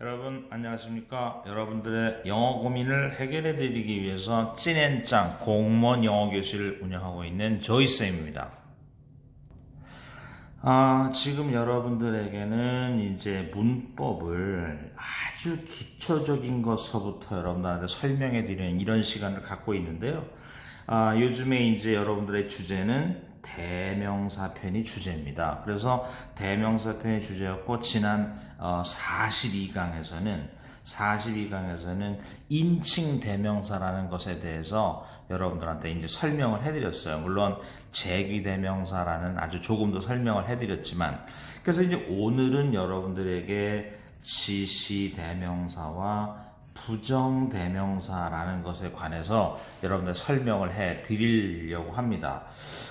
여러분 안녕하십니까? 여러분들의 영어 고민을 해결해 드리기 위해서 찐앤짱 공무원 영어 교실을 운영하고 있는 조이쌤입니다. 지금 여러분들에게는 이제 문법을 아주 기초적인 것서부터 여러분들한테 설명해 드리는 이런 시간을 갖고 있는데요. 요즘에 이제 여러분들의 주제는 대명사편이 주제입니다. 그래서 대명사편이 주제였고, 지난 42강에서는 인칭 대명사라는 것에 대해서 여러분들한테 이제 설명을 해드렸어요. 물론 제귀 대명사라는 아주 조금 더 설명을 해드렸지만, 그래서 이제 오늘은 여러분들에게 지시 대명사와 부정대명사라는 것에 관해서 여러분들 설명을 해 드리려고 합니다.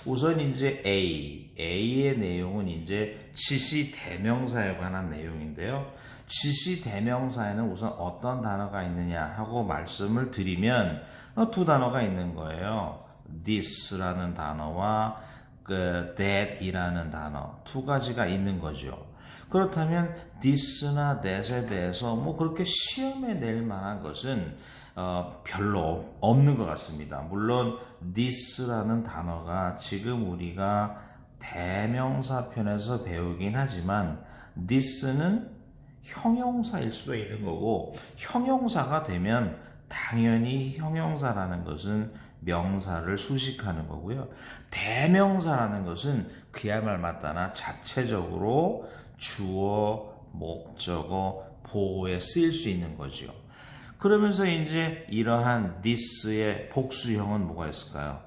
우선 이제 A의 내용은 이제 지시대명사에 관한 내용인데요. 지시대명사에는 우선 어떤 단어가 있느냐 하고 말씀을 드리면 두 단어가 있는 거예요. this라는 단어와 that이라는 단어 두 가지가 있는 거죠. 그렇다면 this나 that에 대해서 그렇게 시험에 낼 만한 것은 별로 없는 것 같습니다. 물론 this라는 단어가 지금 우리가 대명사 편에서 배우긴 하지만 this는 형용사일 수도 있는 거고, 형용사가 되면 당연히 형용사라는 것은 명사를 수식하는 거고요. 대명사라는 것은 그야말로 맞다나 자체적으로 주어, 목적어, 보어에 쓰일 수 있는 거죠. 그러면서 이제 이러한 this의 복수형은 뭐가 있을까요?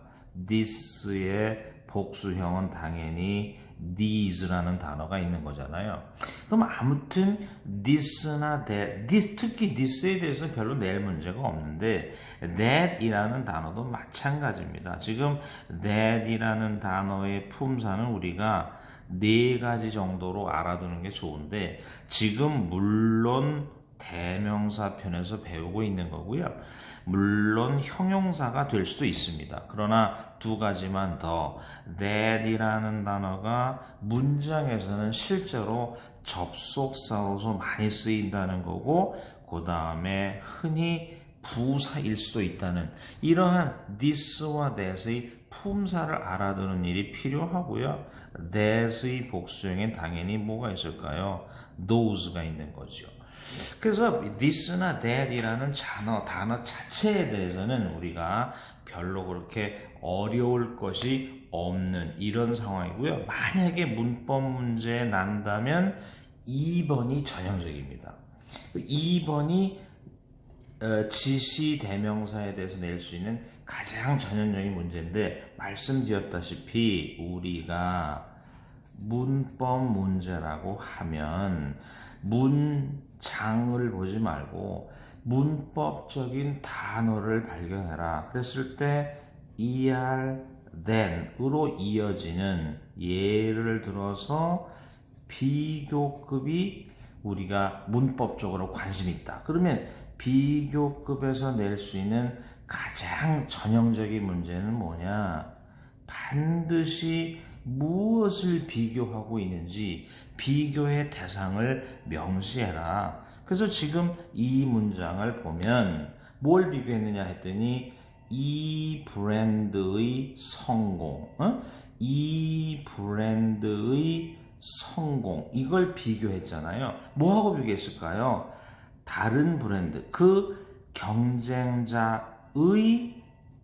this의 복수형은 당연히 these라는 단어가 있는 거잖아요. 그럼 아무튼 this나 that, 특히 this에 대해서는 별로 낼 문제가 없는데 that이라는 단어도 마찬가지입니다. 지금 that이라는 단어의 품사는 우리가 네 가지 정도로 알아두는 게 좋은데, 지금 물론 대명사 편에서 배우고 있는 거고요. 물론 형용사가 될 수도 있습니다. 그러나 두 가지만 더, that이라는 단어가 문장에서는 실제로 접속사로서 많이 쓰인다는 거고, 그 다음에 흔히 부사일 수도 있다는, 이러한 this와 that의 품사를 알아두는 일이 필요하고요. that의 복수형엔 당연히 뭐가 있을까요? those가 있는 거죠. 그래서 this나 that이라는 단어 자체에 대해서는 우리가 별로 그렇게 어려울 것이 없는 이런 상황이고요. 만약에 문법 문제 난다면 2번이 전형적입니다. 2번이 지시 대명사에 대해서 낼 수 있는 가장 전형적인 문제인데, 말씀드렸다시피 우리가 문법 문제라고 하면 문장을 보지 말고 문법적인 단어를 발견해라. 그랬을 때 then으로 이어지는, 예를 들어서 비교급이 우리가 문법적으로 관심이 있다. 그러면 비교급에서 낼 수 있는 가장 전형적인 문제는 뭐냐? 반드시 무엇을 비교하고 있는지 비교의 대상을 명시해라. 그래서 지금 이 문장을 보면 뭘 비교했느냐 했더니 이 브랜드의 성공, 이 브랜드의 성공, 이걸 비교했잖아요. 뭐하고 비교했을까요? 다른 브랜드, 그 경쟁자의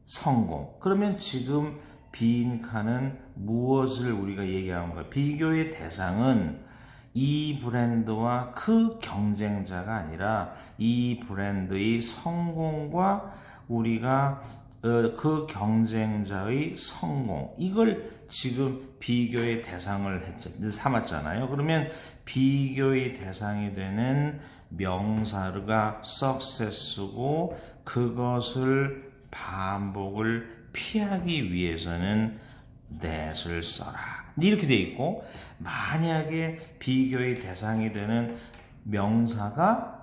성공. 그러면 지금 빈칸은 무엇을 우리가 얘기하는 거예요? 비교의 대상은 이 브랜드와 그 경쟁자가 아니라 이 브랜드의 성공과 우리가 그 경쟁자의 성공, 이걸 지금 비교의 대상을 삼았잖아요. 그러면 비교의 대상이 되는 명사가 success고, 그것을 반복을 피하기 위해서는 that을 써라, 이렇게 돼 있고, 만약에 비교의 대상이 되는 명사가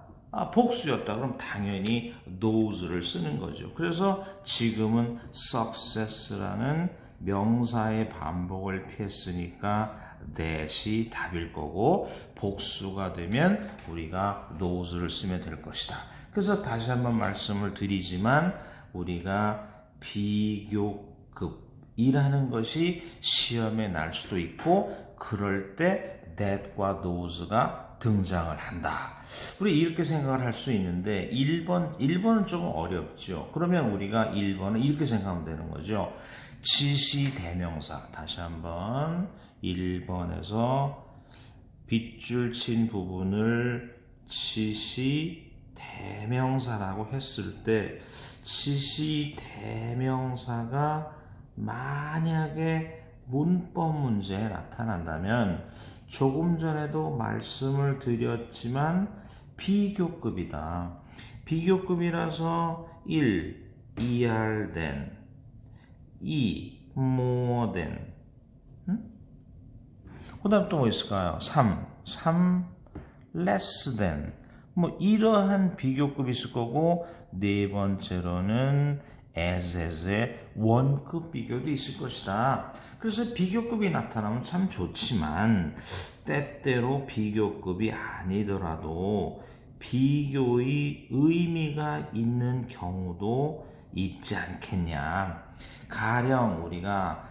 복수였다 그럼 당연히 those를 쓰는 거죠. 그래서 지금은 success라는 명사의 반복을 피했으니까 that이 답일 거고 복수가 되면 우리가 those를 쓰면 될 것이다. 그래서 다시 한번 말씀을 드리지만 우리가 비교급이라는 것이 시험에 날 수도 있고 그럴 때 that과 those가 등장을 한다. 우리 이렇게 생각을 할 수 있는데 1번은 조금 어렵죠. 그러면 우리가 1번은 이렇게 생각하면 되는 거죠. 지시대명사 다시 한번 1번에서 빗줄 친 부분을 지시대명사라고 했을 때 지시대명사가 만약에 문법 문제에 나타난다면 조금 전에도 말씀을 드렸지만 비교급이다. 비교급이라서 1. ER than 2. more than 그 다음 또 뭐 있을까요? 3. less than 뭐 이러한 비교급이 있을 거고 네 번째로는 as의 원급 비교도 있을 것이다. 그래서 비교급이 나타나면 참 좋지만 때때로 비교급이 아니더라도 비교의 의미가 있는 경우도 있지 않겠냐. 가령 우리가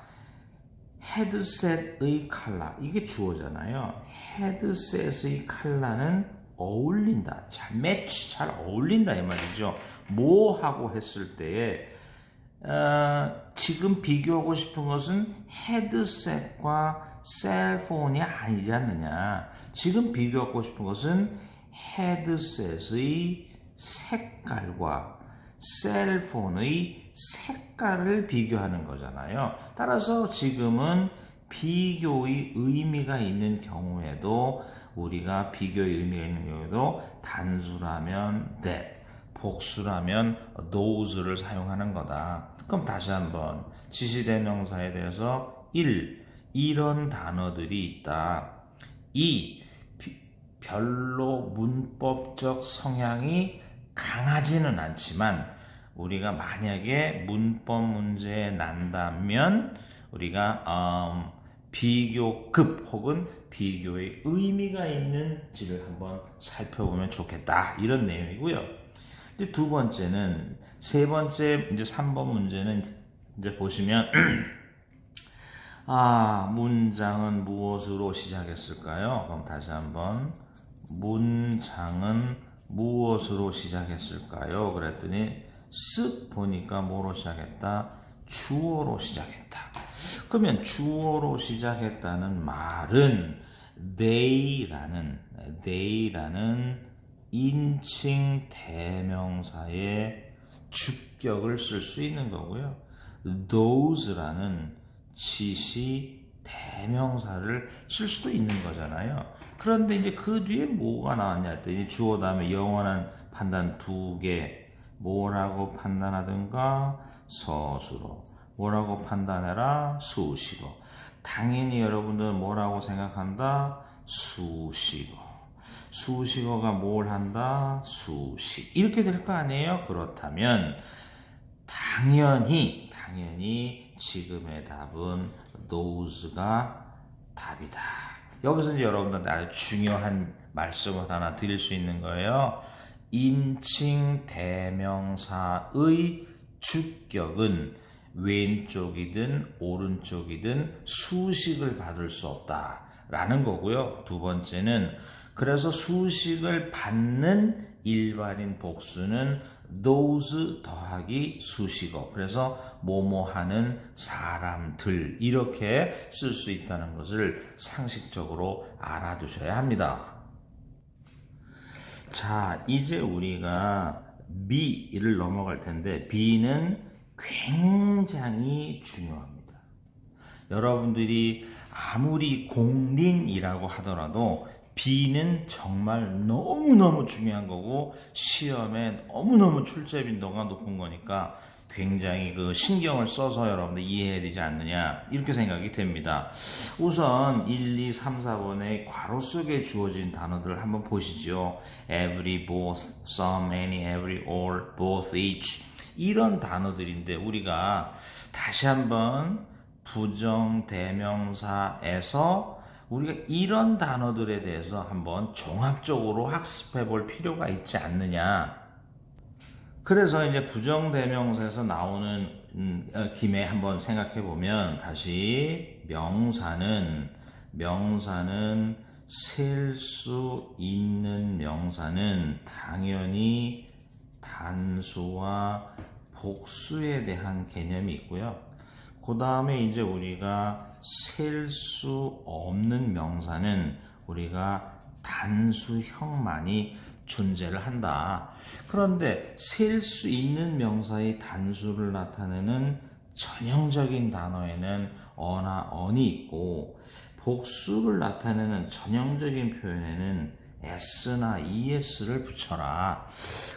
헤드셋의 컬러 이게 주어잖아요. 헤드셋의 컬러는 어울린다. 잘 매치 잘 어울린다 이 말이죠. 뭐 하고 했을 때에 지금 비교하고 싶은 것은 헤드셋과 셀폰이 아니지 않느냐. 지금 비교하고 싶은 것은 헤드셋의 색깔과 셀폰의 색깔을 비교하는 거잖아요. 따라서 지금은 비교의 의미가 있는 경우에도 우리가 비교의 의미가 있는 경우에도 단수라면 that, 복수라면 those를 사용하는 거다. 그럼 다시 한번 지시대명사에 대해서 1. 이런 단어들이 있다. 2. 별로 문법적 성향이 강하지는 않지만 우리가 만약에 문법 문제에 난다면 우리가 비교급 혹은 비교의 의미가 있는지를 한번 살펴보면 좋겠다. 이런 내용이고요. 이제 두 번째는 세 번째 이제 3번 문제는 이제 보시면 문장은 무엇으로 시작했을까요? 그럼 다시 한번 문장은 무엇으로 시작했을까요? 그랬더니 쓱 보니까 뭐로 시작했다? 주어로 시작했다. 그러면 주어로 시작했다는 말은 they라는 인칭 대명사의 주격을 쓸 수 있는 거고요. those라는 지시 대명사를 쓸 수도 있는 거잖아요. 그런데 이제 그 뒤에 뭐가 나왔냐 했더니 주어 다음에 영원한 판단 두 개. 뭐라고 판단하든가 서술어. 뭐라고 판단해라? 수식어. 당연히 여러분들은 뭐라고 생각한다? 수식어. 수식어가 뭘 한다? 수식. 이렇게 될 거 아니에요? 그렇다면 당연히 지금의 답은 those가 답이다. 여기서 이제 여러분들한테 아주 중요한 말씀을 하나 드릴 수 있는 거예요. 인칭 대명사의 주격은 왼쪽이든 오른쪽이든 수식을 받을 수 없다라는 거고요. 두 번째는 그래서 수식을 받는 일반인 복수는 those 더하기 수식어. 그래서 뭐뭐하는 사람들 이렇게 쓸 수 있다는 것을 상식적으로 알아두셔야 합니다. 자, 이제 우리가 B를 넘어갈 텐데 B는 굉장히 중요합니다. 여러분들이 아무리 공린이라고 하더라도 B는 정말 너무너무 중요한 거고 시험에 너무너무 출제 빈도가 높은 거니까 굉장히 그 신경을 써서 여러분들 이해해야 되지 않느냐 이렇게 생각이 됩니다. 우선 1, 2, 3, 4번의 괄호 속에 주어진 단어들을 한번 보시죠. every, both, some, any, every, all, both, each 이런 단어들인데 우리가 다시 한번 부정대명사에서 우리가 이런 단어들에 대해서 한번 종합적으로 학습해 볼 필요가 있지 않느냐. 그래서 이제 부정대명사에서 나오는 김에 한번 생각해 보면 다시 명사는 셀 수 있는 명사는 당연히 단수와 복수에 대한 개념이 있고요. 그 다음에 이제 우리가 셀 수 없는 명사는 우리가 단수형만이 존재를 한다. 그런데 셀 수 있는 명사의 단수를 나타내는 전형적인 단어에는 어나 언이 있고, 복수를 나타내는 전형적인 표현에는 s나 es를 붙여라.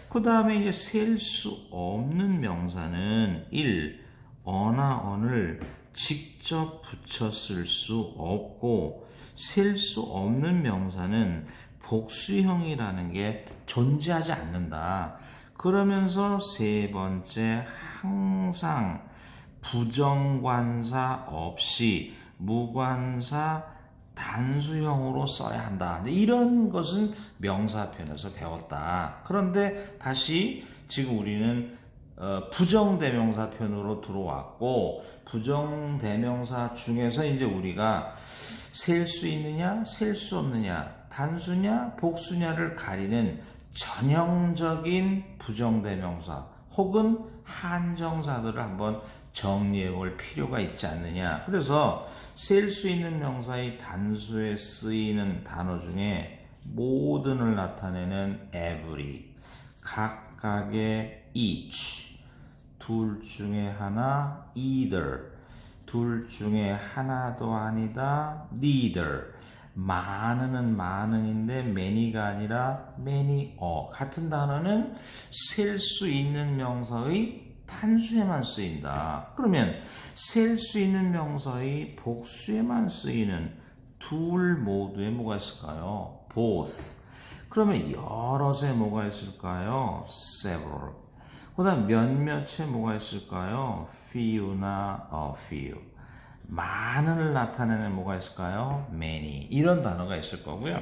그 다음에 이제 셀 수 없는 명사는 1. 어나 언을 직접 붙여 쓸 수 없고, 셀 수 없는 명사는 복수형이라는 게 존재하지 않는다. 그러면서 세 번째, 항상 부정관사 없이 무관사 단수형으로 써야 한다. 이런 것은 명사편에서 배웠다. 그런데 다시 지금 우리는 부정대명사 편으로 들어왔고, 부정대명사 중에서 이제 우리가 셀 수 있느냐, 셀 수 없느냐, 단수냐, 복수냐를 가리는 전형적인 부정대명사 혹은 한정사들을 한번 정리해 볼 필요가 있지 않느냐. 그래서 셀 수 있는 명사의 단수에 쓰이는 단어 중에 모든을 나타내는 every, 각각의 each, 둘 중에 하나 either, 둘 중에 하나도 아니다 neither, 많은은 많은인데 many가 아니라 many, 같은 단어는 셀 수 있는 명사의 단수에만 쓰인다. 그러면 셀 수 있는 명사의 복수에만 쓰이는 둘 모두에 뭐가 있을까요? both. 그러면 여럿에 뭐가 있을까요? several. 그 다음 몇몇에 뭐가 있을까요? few나 a few. 많은을 나타내는 뭐가 있을까요? many. 이런 단어가 있을 거고요.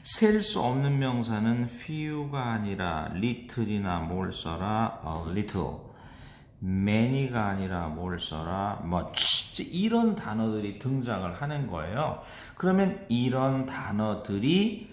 셀 수 없는 명사는 few가 아니라 little이나 뭘 써라? a little. many가 아니라 뭘 써라? much. 이런 단어들이 등장을 하는 거예요. 그러면 이런 단어들이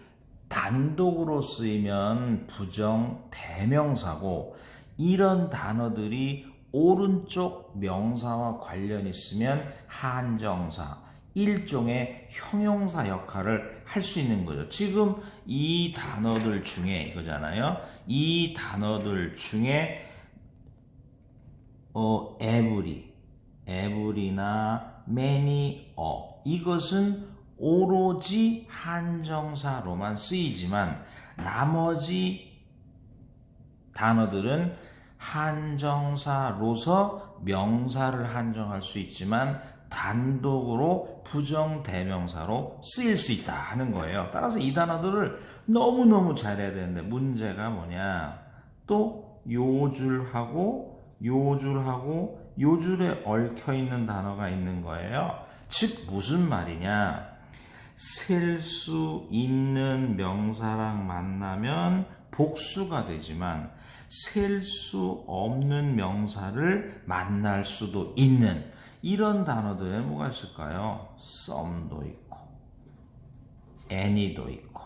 단독으로 쓰이면 부정 대명사고, 이런 단어들이 오른쪽 명사와 관련 있으면 한정사, 일종의 형용사 역할을 할 수 있는 거죠. 지금 이 단어들 중에 이거잖아요. 이 단어들 중에 every나 many, 이것은 오로지 한정사로만 쓰이지만 나머지 단어들은 한정사로서 명사를 한정할 수 있지만 단독으로 부정대명사로 쓰일 수 있다 하는 거예요. 따라서 이 단어들을 너무너무 잘해야 되는데, 문제가 뭐냐, 또 요줄하고 요줄에 얽혀있는 단어가 있는 거예요. 즉 무슨 말이냐, 셀 수 있는 명사랑 만나면 복수가 되지만 셀 수 없는 명사를 만날 수도 있는 이런 단어들에 뭐가 있을까요? some도 있고 any도 있고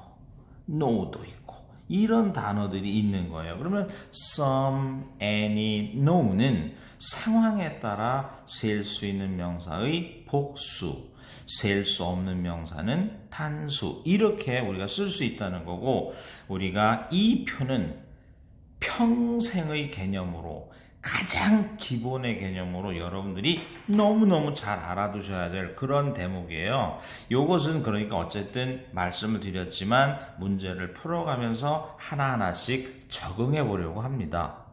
no도 있고 이런 단어들이 있는 거예요. 그러면 some, any, no는 상황에 따라 셀 수 있는 명사의 복수, 셀 수 없는 명사는 단수, 이렇게 우리가 쓸 수 있다는 거고, 우리가 이 표는 평생의 개념으로, 가장 기본의 개념으로 여러분들이 너무너무 잘 알아두셔야 될 그런 대목이에요. 요것은 그러니까 어쨌든 말씀을 드렸지만 문제를 풀어가면서 하나하나씩 적응해 보려고 합니다.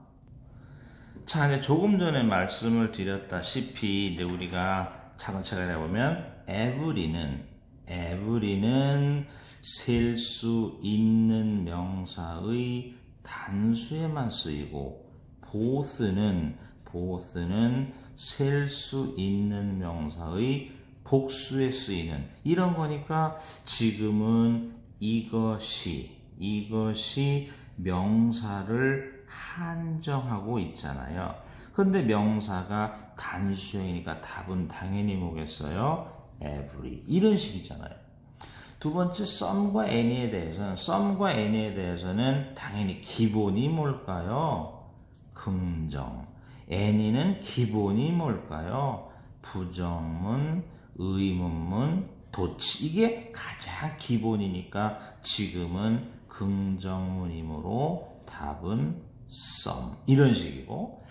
자, 이제 조금 전에 말씀을 드렸다시피 이제 우리가 차근차근 해보면 every는 셀 수 있는 명사의 단수에만 쓰이고, both는 셀 수 있는 명사의 복수에 쓰이는 이런 거니까 지금은 이것이 명사를 한정하고 있잖아요. 그런데 명사가 단수형이니까 답은 당연히 뭐겠어요? every. 이런 식이잖아요. 두 번째 some과 any에 대해서는 당연히 기본이 뭘까요? 긍정. any는 기본이 뭘까요? 부정문, 의문문, 도치. 이게 가장 기본이니까 지금은 긍정문이므로 답은 some. 이런 식이고,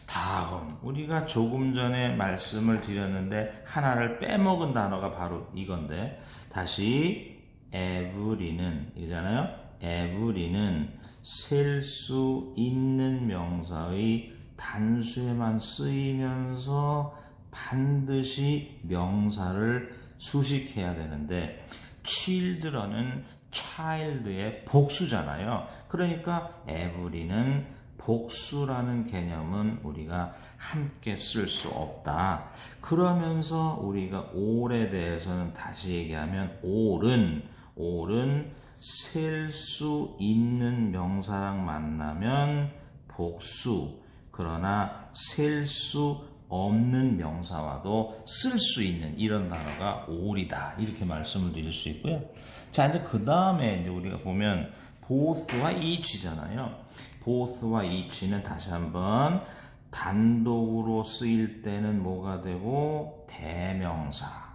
다음 우리가 조금 전에 말씀을 드렸는데 하나를 빼먹은 단어가 바로 이건데, 다시 every는 이잖아요. every는 셀 수 있는 명사의 단수에만 쓰이면서 반드시 명사를 수식해야 되는데, children은 child의 복수잖아요. 그러니까 every는 복수라는 개념은 우리가 함께 쓸 수 없다. 그러면서 우리가 all에 대해서는 다시 얘기하면 all은 셀 수 있는 명사랑 만나면 복수, 그러나 셀 수 없는 명사와도 쓸 수 있는 이런 단어가 all이다. 이렇게 말씀을 드릴 수 있고요. 자, 이제 그 다음에 이제 우리가 보면 both와 each잖아요. both와 each는 다시 한번 단독으로 쓰일 때는 뭐가 되고? 대명사.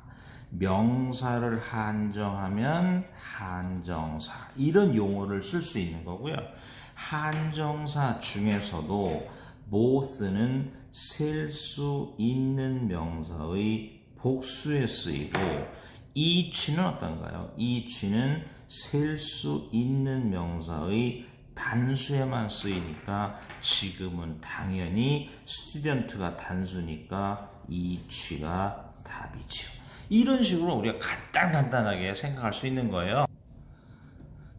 명사를 한정하면 한정사. 이런 용어를 쓸 수 있는 거고요. 한정사 중에서도 both는 셀 수 있는 명사의 복수에 쓰이고, each는 어떤가요? each는 셀 수 있는 명사의 단수에만 쓰이니까 지금은 당연히 student가 단수니까 each가 답이죠. 이런 식으로 우리가 간단하게 생각할 수 있는 거예요.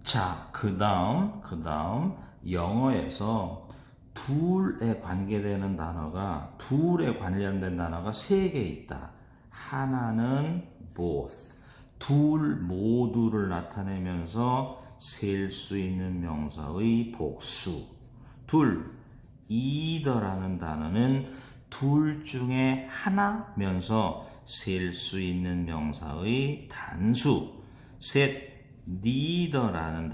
자, 그 다음 영어에서 둘에 관계되는 단어가, 둘에 관련된 단어가 3개 있다. 하나는 both, 둘 모두를 나타내면서 셀 수 있는 명사의 복수. 둘, either라는 단어는 둘 중에 하나면서 셀 수 있는 명사의 단수. 셋, neither라는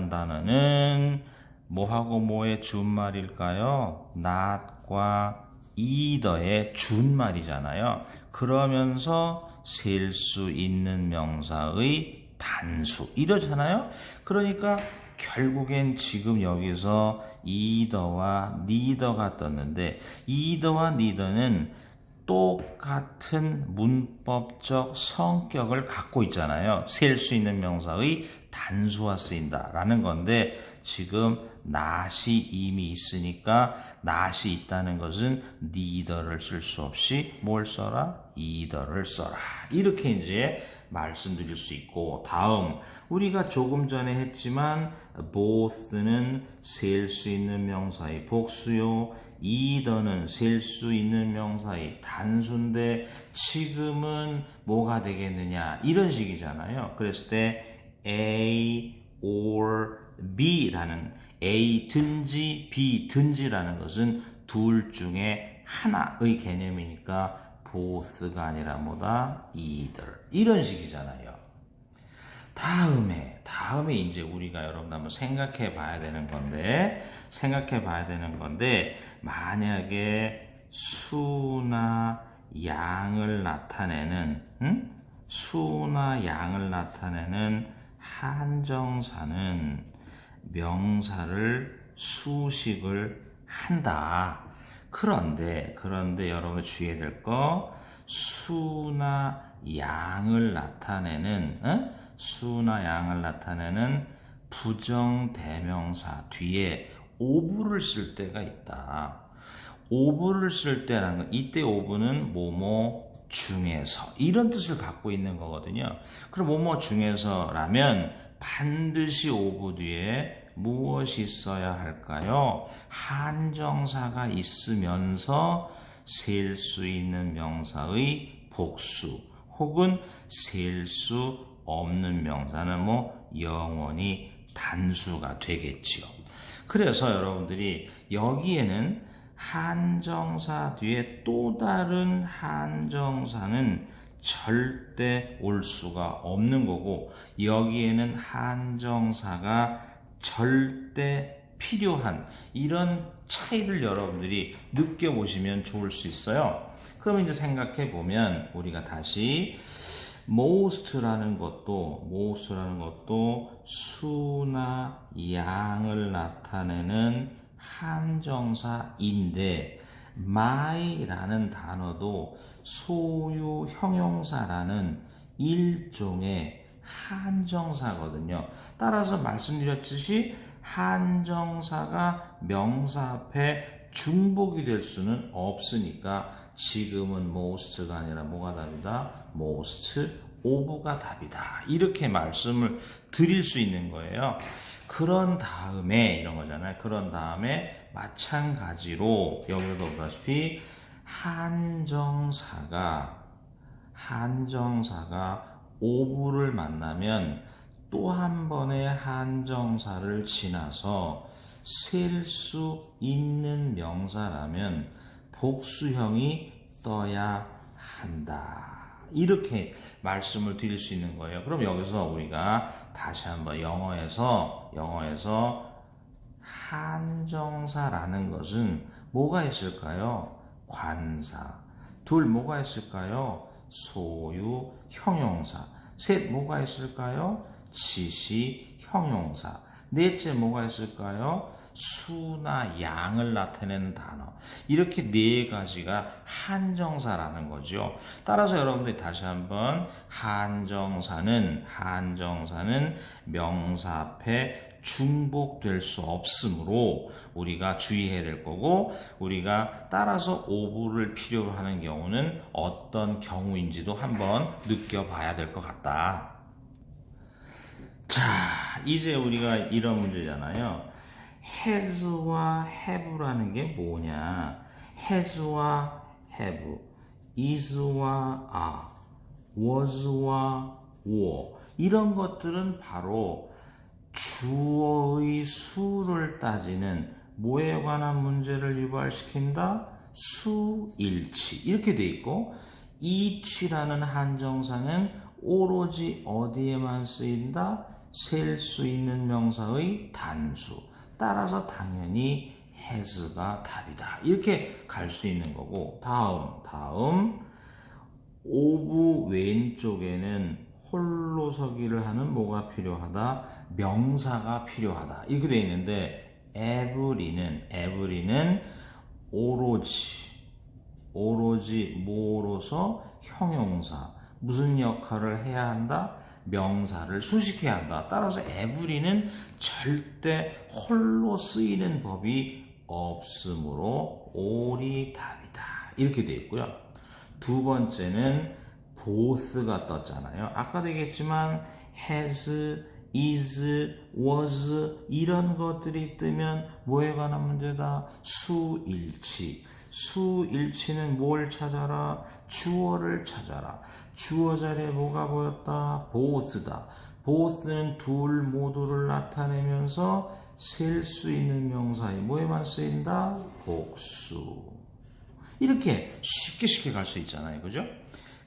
단어는 뭐하고 뭐의 준말일까요? not과 either의 준말이잖아요. 그러면서 셀 수 있는 명사의 단수. 이러잖아요. 그러니까 결국엔 지금 여기서 either와 neither가 떴는데, either와 neither는 똑같은 문법적 성격을 갖고 있잖아요. 셀 수 있는 명사의 단수와 쓰인다라는 건데, 지금 not이 이미 있으니까 not이 있다는 것은 neither를 쓸 수 없이 뭘 써라? either를 써라. 이렇게 이제 말씀드릴 수 있고, 다음 우리가 조금 전에 했지만 both는 셀 수 있는 명사의 복수요, either는 셀 수 있는 명사의 단수인데 지금은 뭐가 되겠느냐, 이런 식이잖아요. 그랬을 때 A or B라는, A든지 B든지라는 것은 둘 중에 하나의 개념이니까 both가 아니라 뭐다? either. 이런 식이잖아요. 다음에 이제 우리가 여러분 한번 생각해 봐야 되는 건데, 만약에 수나 양을 나타내는 한정사는 명사를 수식을 한다. 그런데 여러분 주의해야 될 거, 수나 양을 나타내는 부정대명사 뒤에 오브를 쓸 때가 있다. 오브를 쓸 때라는 건, 이때 오브는 뭐뭐 중에서 이런 뜻을 갖고 있는 거거든요. 그럼 뭐뭐 중에서라면 반드시 오브 뒤에 무엇이 있어야 할까요? 한정사가 있으면서 셀 수 있는 명사의 복수 혹은 셀 수 없는 명사는 뭐 영원히 단수가 되겠지요. 그래서 여러분들이 여기에는 한정사 뒤에 또 다른 한정사는 절대 올 수가 없는 거고, 여기에는 한정사가 절대 필요한 이런 차이를 여러분들이 느껴보시면 좋을 수 있어요. 그럼 이제 생각해 보면 우리가 다시 most라는 것도 수나 양을 나타내는 한정사인데, my라는 단어도 소유 형용사라는 일종의 한정사거든요. 따라서 말씀드렸듯이 한정사가 명사 앞에 중복이 될 수는 없으니까 지금은 most가 아니라 뭐가 답이다? most of가 답이다. 이렇게 말씀을 드릴 수 있는 거예요. 그런 다음에 이런 거잖아요. 그런 다음에 마찬가지로 여기도 보다시피 한정사가 of를 만나면 또 한 번의 한정사를 지나서 셀 수 있는 명사라면 복수형이 떠야 한다. 이렇게 말씀을 드릴 수 있는 거예요. 그럼 여기서 우리가 다시 한번 영어에서 한정사라는 것은 뭐가 있을까요? 관사. 둘 뭐가 있을까요? 소유 형용사. 셋 뭐가 있을까요? 지시 형용사. 넷째 뭐가 있을까요? 수나 양을 나타내는 단어. 이렇게 네 가지가 한정사라는 거죠. 따라서 여러분들이 다시 한번 한정사는 명사 앞에 중복될 수 없으므로 우리가 주의해야 될 거고, 우리가 따라서 of를 필요로 하는 경우는 어떤 경우인지도 한번 느껴봐야 될 것 같다. 자, 이제 우리가 이런 문제잖아요. has와 have라는 게 뭐냐? has와 have, is와 are, was와 were, 이런 것들은 바로 주어의 수를 따지는 뭐에 관한 문제를 유발시킨다? 수일치. 이렇게 돼 있고, each라는 한정사는 오로지 어디에만 쓰인다? 셀 수 있는 명사의 단수. 따라서 당연히 has가 답이다. 이렇게 갈 수 있는 거고, 다음 of 왼쪽에는 홀로서기를 하는 뭐가 필요하다? 명사가 필요하다. 이렇게 되어 있는데, every는 오로지 뭐로서 형용사. 무슨 역할을 해야 한다? 명사를 수식해야 한다. 따라서 every는 절대 홀로 쓰이는 법이 없으므로 all이 답이다. 이렇게 되어 있고요. 두 번째는 both가 떴잖아요. 아까도 얘기했지만 has, is, was 이런 것들이 뜨면 뭐에 관한 문제다? 수일치. 수일치는 뭘 찾아라? 주어를 찾아라. 주어 자리에 뭐가 보였다? both다. both는 둘 모두를 나타내면서 셀 수 있는 명사에 뭐에만 쓰인다? 복수. 이렇게 쉽게 갈 수 있잖아요. 그죠?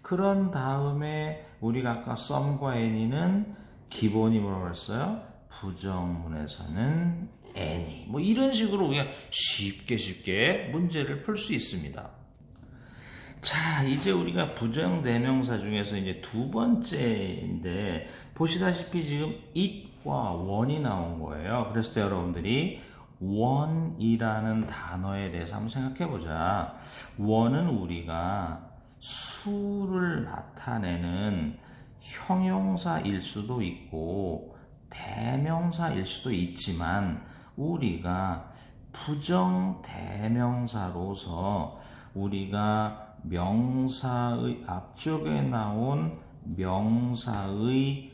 그런 다음에 우리가 아까 some과 any는 기본이 뭐라고 했어요? 부정문에서는 any. 뭐 이런 식으로 우리가 쉽게 문제를 풀 수 있습니다. 자, 이제 우리가 부정대명사 중에서 이제 두 번째인데, 보시다시피 지금 it과 one이 나온 거예요. 그래서 여러분들이 one이라는 단어에 대해서 한번 생각해 보자. one은 우리가 수를 나타내는 형용사일 수도 있고 대명사일 수도 있지만, 우리가 부정대명사로서 우리가 명사의 앞쪽에 나온 명사의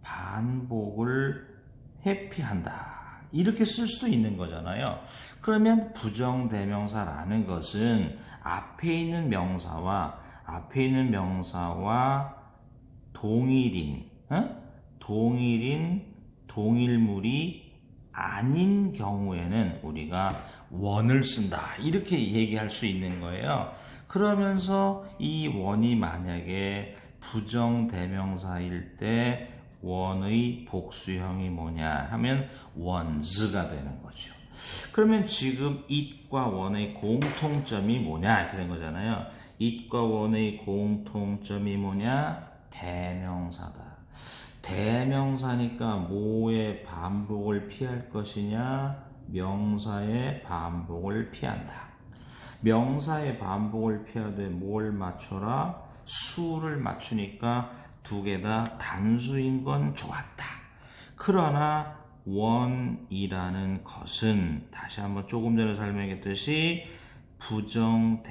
반복을 회피한다. 이렇게 쓸 수도 있는 거잖아요. 그러면 부정대명사라는 것은 앞에 있는 명사와 동일인, 동일물이 아닌 경우에는 우리가 원을 쓴다. 이렇게 얘기할 수 있는 거예요. 그러면서 이 원이 만약에 부정대명사일 때 원의 복수형이 뭐냐 하면 ones가 되는 거죠. 그러면 지금 it과 one의 공통점이 뭐냐 이렇게 된 거잖아요. it과 one의 공통점이 뭐냐? 대명사다. 대명사니까 뭐의 반복을 피할 것이냐? 명사의 반복을 피한다. 명사의 반복을 피하되 뭘 맞춰라? 수를 맞추니까 두 개 다 단수인 건 좋았다. 그러나 one이라는 것은 다시 한번 조금 전에 설명했듯이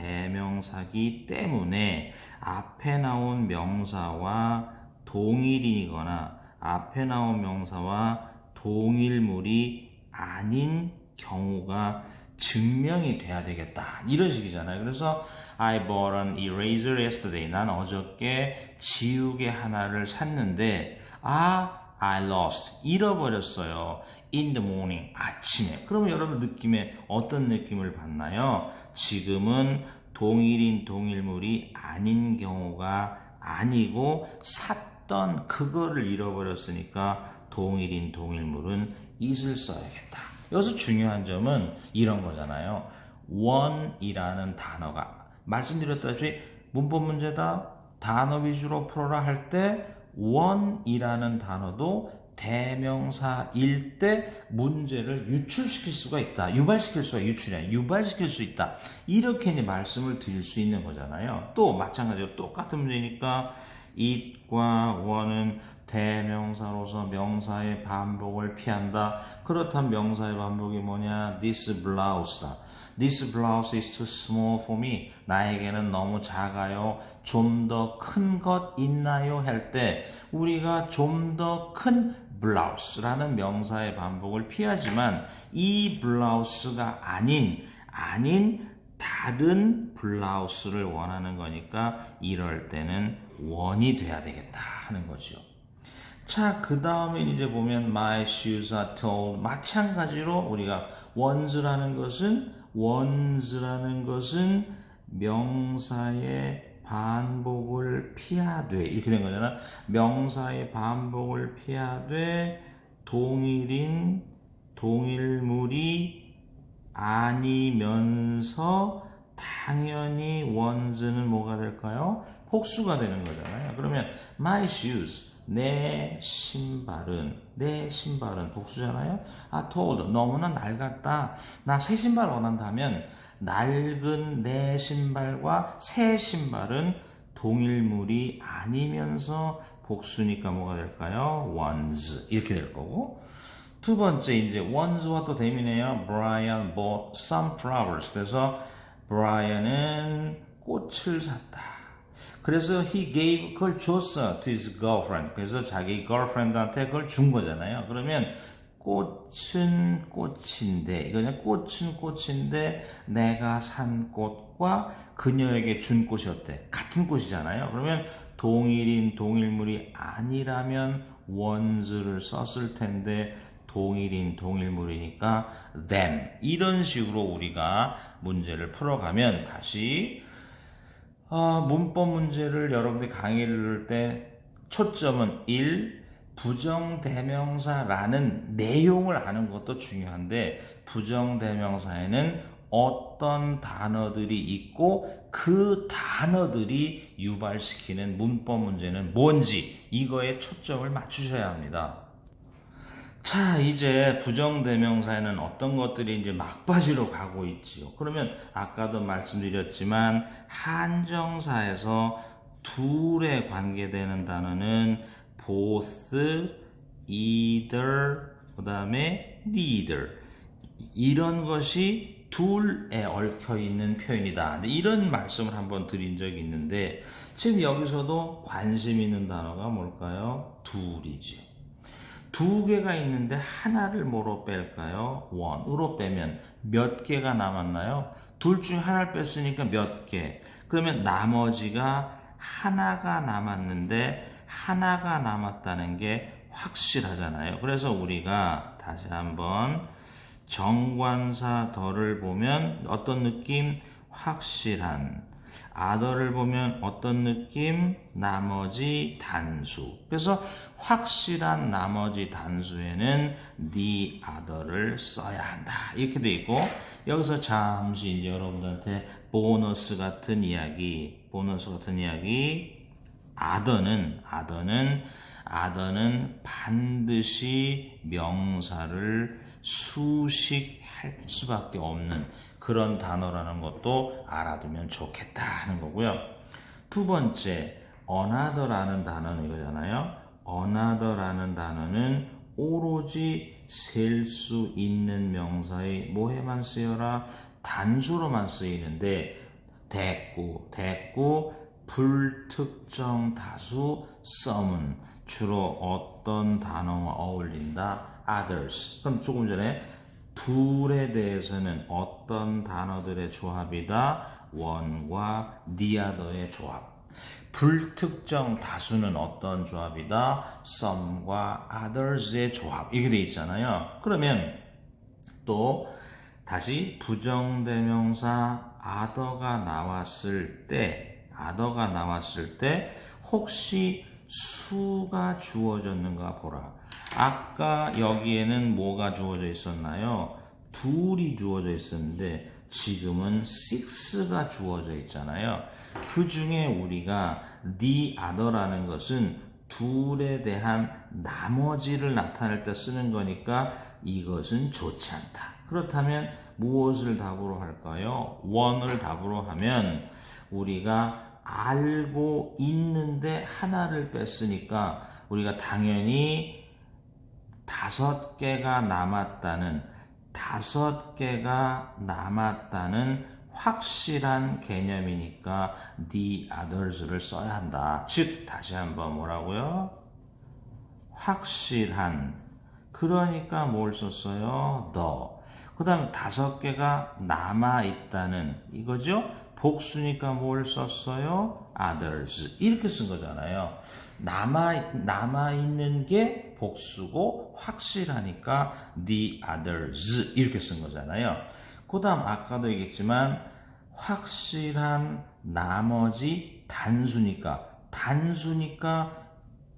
부정대명사기 때문에 앞에 나온 명사와 동일이거나 앞에 나온 명사와 동일물이 아닌 경우가 증명이 돼야 되겠다. 이런 식이잖아요. 그래서 I bought an eraser yesterday. 난 어저께 지우개 하나를 샀는데 I lost. 잃어버렸어요. In the morning. 아침에. 그러면 여러분 느낌에 어떤 느낌을 받나요? 지금은 동일인 동일물이 아닌 경우가 아니고 샀던 그거를 잃어버렸으니까 동일인 동일물은 is를 써야겠다. 여기서 중요한 점은 이런 거잖아요. one이라는 단어가 말씀드렸다시피 문법 문제다. 단어 위주로 풀어라 할 때 one이라는 단어도 대명사일 때 문제를 유출시킬 수가 있다. 유발시킬 수가 유발시킬 수 있다. 이렇게 이제 말씀을 드릴 수 있는 거잖아요. 또 마찬가지로 똑같은 문제니까 it과 one은 대명사로서 명사의 반복을 피한다. 그렇다면 명사의 반복이 뭐냐? This blouse다. This blouse is too small for me. 나에게는 너무 작아요. 좀 더 큰 것 있나요? 할 때 우리가 좀 더 큰 blouse라는 명사의 반복을 피하지만 이 blouse가 아닌 다른 블라우스를 원하는 거니까 이럴 때는 one이 돼야 되겠다 하는 거죠. 자, 그 다음에 이제 보면 my shoes are tall. 마찬가지로 우리가 ones라는 것은 명사의 반복을 피하되 이렇게 된 거잖아. 명사의 반복을 피하되 동일인 동일물이 아니면서 당연히 ones는 뭐가 될까요? 복수가 되는 거잖아요. 그러면 my shoes 내 신발은 복수잖아요. told 너무나 낡았다. 나 새 신발 원한다면 낡은 내 신발과 새 신발은 동일물이 아니면서 복수니까 뭐가 될까요? ones 이렇게 될 거고. 두 번째 이제 ones와 또 대미네요. Brian bought some flowers. 그래서 Brian은 꽃을 샀다. 그래서 he gave 그걸 줬어 to his girlfriend. 그래서 자기 girlfriend한테 그걸 준 거잖아요. 그러면 꽃은 꽃인데 이거는 꽃은 꽃인데 내가 산 꽃과 그녀에게 준 꽃이 어때? 같은 꽃이잖아요. 그러면 동일인 동일물이 아니라면 ones를 썼을 텐데 동일인 동일물이니까 them 이런 식으로 우리가 문제를 풀어가면 다시 문법 문제를 여러분들이 강의를 들을 때 초점은 1. 부정대명사라는 내용을 아는 것도 중요한데 부정대명사에는 어떤 단어들이 있고 그 단어들이 유발시키는 문법 문제는 뭔지 이거에 초점을 맞추셔야 합니다. 자, 이제 부정대명사에는 어떤 것들이 이제 막바지로 가고 있지요. 그러면 아까도 말씀드렸지만 한정사에서 둘에 관계되는 단어는 both, either, 그 다음에 neither 이런 것이 둘에 얽혀 있는 표현이다. 이런 말씀을 한번 드린 적이 있는데 지금 여기서도 관심 있는 단어가 뭘까요? 둘이죠. 두 개가 있는데 하나를 뭐로 뺄까요? 원으로 빼면 몇 개가 남았나요? 둘 중에 하나를 뺐으니까 몇 개? 그러면 나머지가 하나가 남았는데 하나가 남았다는 게 확실하잖아요. 그래서 우리가 다시 한번 정관사 더를 보면 어떤 느낌? 확실한. other를 보면 어떤 느낌? 나머지 단수. 그래서 확실한 나머지 단수에는 the other를 써야 한다. 이렇게 돼 있고, 여기서 잠시 이제 여러분들한테 보너스 같은 이야기, other는 반드시 명사를 수식할 수밖에 없는 그런 단어라는 것도 알아두면 좋겠다 하는 거고요. 두 번째, another라는 단어는 이거잖아요. another라는 단어는 오로지 셀 수 있는 명사의 뭐에만 쓰여라? 단수로만 쓰이는데 대꾸, 불특정 다수, some은 주로 어떤 단어와 어울린다? others. 그럼 조금 전에 둘에 대해서는 어떤 단어들의 조합이다? one과 the other의 조합. 불특정 다수는 어떤 조합이다? some과 others의 조합. 이렇게 돼 있잖아요. 그러면 또 다시 부정대명사 other가 나왔을 때 혹시 수가 주어졌는가 보라. 아까 여기에는 뭐가 주어져 있었나요? 둘이 주어져 있었는데 지금은 6가 주어져 있잖아요. 그 중에 우리가 the other라는 것은 둘에 대한 나머지를 나타낼 때 쓰는 거니까 이것은 좋지 않다. 그렇다면 무엇을 답으로 할까요? one을 답으로 하면 우리가 알고 있는데 하나를 뺐으니까 우리가 당연히 5개가 남았다는 확실한 개념이니까 the others를 써야 한다. 즉 다시 한번 뭐라고요? 확실한. 그러니까 뭘 썼어요? the. 그 다음 5개가 남아있다는 이거죠? 복수니까 뭘 썼어요? others. 이렇게 쓴 거잖아요. 남아있는 게 복수고 확실하니까 the others 이렇게 쓴 거잖아요. 그 다음 아까도 얘기했지만 확실한 나머지 단수니까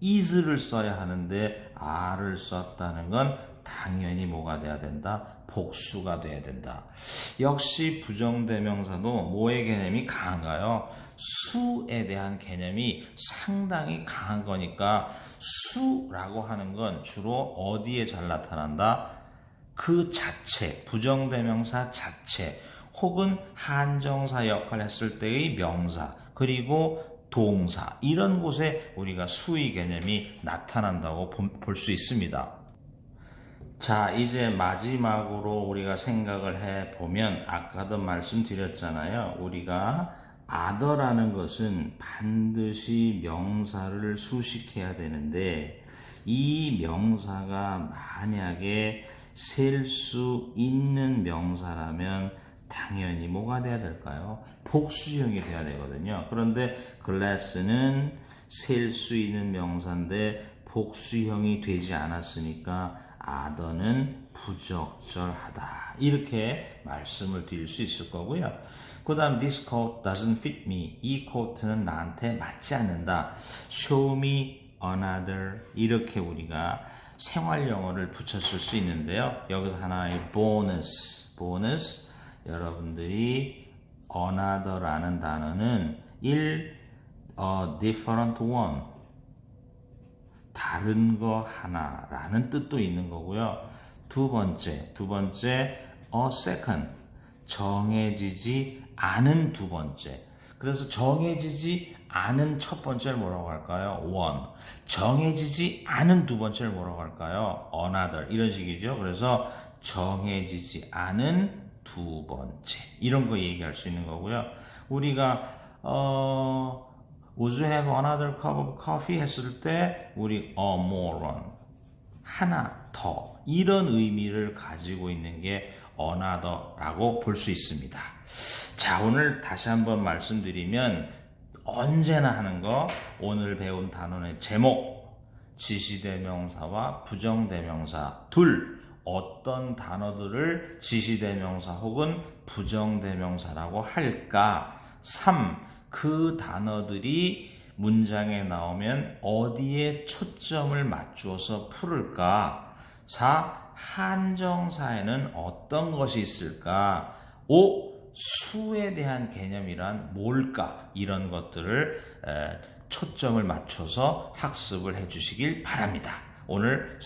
is를 써야 하는데 are를 썼다는 건 당연히 뭐가 돼야 된다? 복수가 돼야 된다. 역시 부정대명사도 뭐의 개념이 강한가요? 수에 대한 개념이 상당히 강한 거니까 수라고 하는 건 주로 어디에 잘 나타난다? 그 자체, 부정대명사 자체 혹은 한정사 역할을 했을 때의 명사 그리고 동사 이런 곳에 우리가 수의 개념이 나타난다고 볼 수 있습니다. 자, 이제 마지막으로 우리가 생각을 해보면 아까도 말씀드렸잖아요. 우리가 other라는 것은 반드시 명사를 수식해야 되는데 이 명사가 만약에 셀 수 있는 명사라면 당연히 뭐가 돼야 될까요? 복수형이 돼야 되거든요. 그런데 glass는 셀 수 있는 명사인데 복수형이 되지 않았으니까 other는 부적절하다. 이렇게 말씀을 드릴 수 있을 거고요. 그 다음 this coat doesn't fit me. 이 코트는 나한테 맞지 않는다. show me another. 이렇게 우리가 생활용어를 붙였을 수 있는데요. 여기서 하나의 보너스. 여러분들이 another라는 단어는 a different one. 다른 거 하나라는 뜻도 있는 거고요. 두 번째, a second, 정해지지 않은 두 번째. 그래서 정해지지 않은 첫 번째를 뭐라고 할까요? one. 정해지지 않은 두 번째를 뭐라고 할까요? another. 이런 식이죠. 그래서 정해지지 않은 두 번째. 이런 거 얘기할 수 있는 거고요. 우리가 Would you have another cup of coffee? 했을 때 우리 a moron. 하나 더 이런 의미를 가지고 있는 게 another라고 볼 수 있습니다. 자, 오늘 다시 한번 말씀드리면 언제나 하는 거 오늘 배운 단원의 제목 지시대명사와 부정대명사 둘 어떤 단어들을 지시대명사 혹은 부정대명사라고 할까? 3. 그 단어들이 문장에 나오면 어디에 초점을 맞추어서 풀을까? 4. 한정사에는 어떤 것이 있을까? 5. 수에 대한 개념이란 뭘까? 이런 것들을 초점을 맞춰서 학습을 해 주시길 바랍니다. 오늘